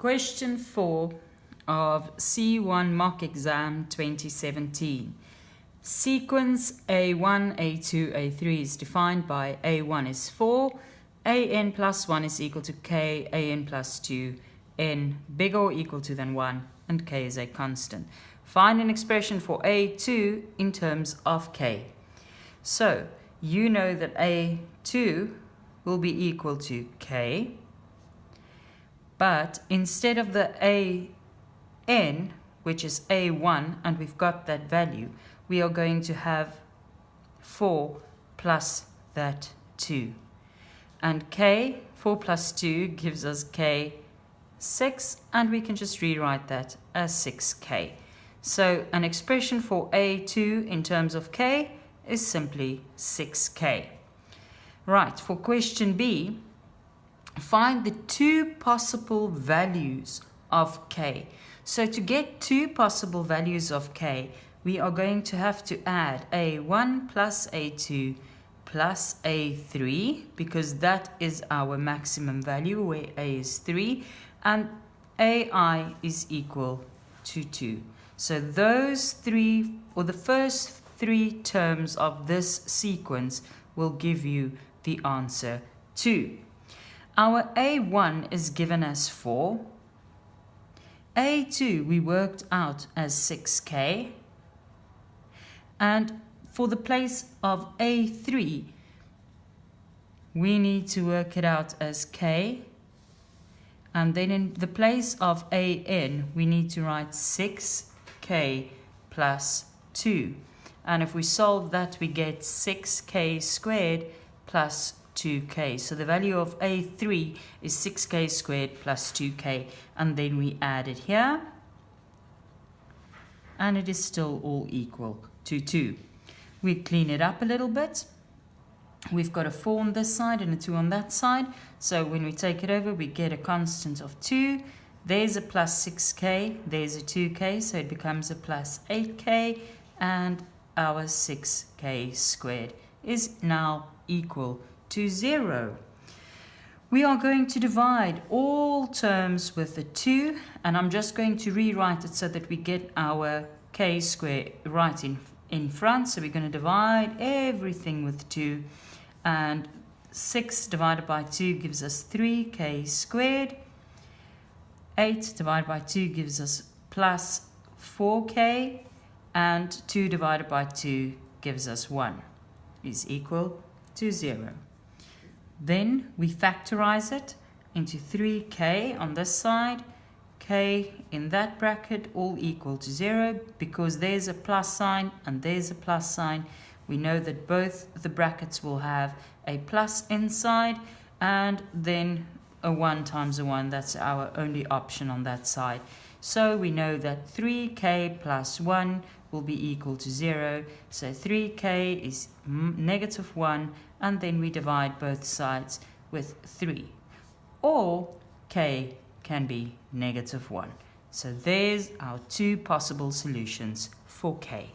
Question 4 of C1 Mock Exam 2017. Sequence A1, A2, A3 is defined by A1 is 4, AN plus 1 is equal to K, AN plus 2, N bigger or equal to than 1, and K is a constant. Find an expression for A2 in terms of K. So, you know that A2 will be equal to K, but instead of the AN, which is A1, and we've got that value, we are going to have 4 plus that 2. And K, 4 plus 2 gives us K 6, and we can just rewrite that as 6K. So an expression for A2 in terms of K is simply 6K. Right, for question B, find the two possible values of K. So to get two possible values of K, we are going to have to add A1 plus A2 plus A3, because that is our maximum value where A is 3 and AI is equal to 2. So those three, or the first three terms of this sequence, will give you the answer 2. Our A1 is given as 4. A2 we worked out as 6K. And for the place of A3, we need to work it out as K. And then in the place of AN, we need to write 6K plus 2. And if we solve that, we get 6K squared plus 2K. So the value of A3 is 6K squared plus 2K. And then we add it here. And it is still all equal to 2. We clean it up a little bit. We've got a 4 on this side and a 2 on that side. So when we take it over, we get a constant of 2. There's a plus 6K. There's a 2K. So it becomes a plus 8K. And our 6K squared is now equal to 0. We are going to divide all terms with the 2. And I'm just going to rewrite it so that we get our K squared right in front. So we're going to divide everything with 2. And 6 divided by 2 gives us 3K squared. 8 divided by 2 gives us plus 4K. And 2 divided by 2 gives us 1 is equal to 0. Then we factorize it into 3K on this side. K in that bracket all equal to 0, because there's a plus sign and there's a plus sign. We know that both the brackets will have a plus inside, and then a 1 times a 1. That's our only option on that side. So we know that 3K plus 1 will be equal to 0. So 3K is negative 1, and then we divide both sides with 3. Or K can be negative 1. So there's our two possible solutions for K.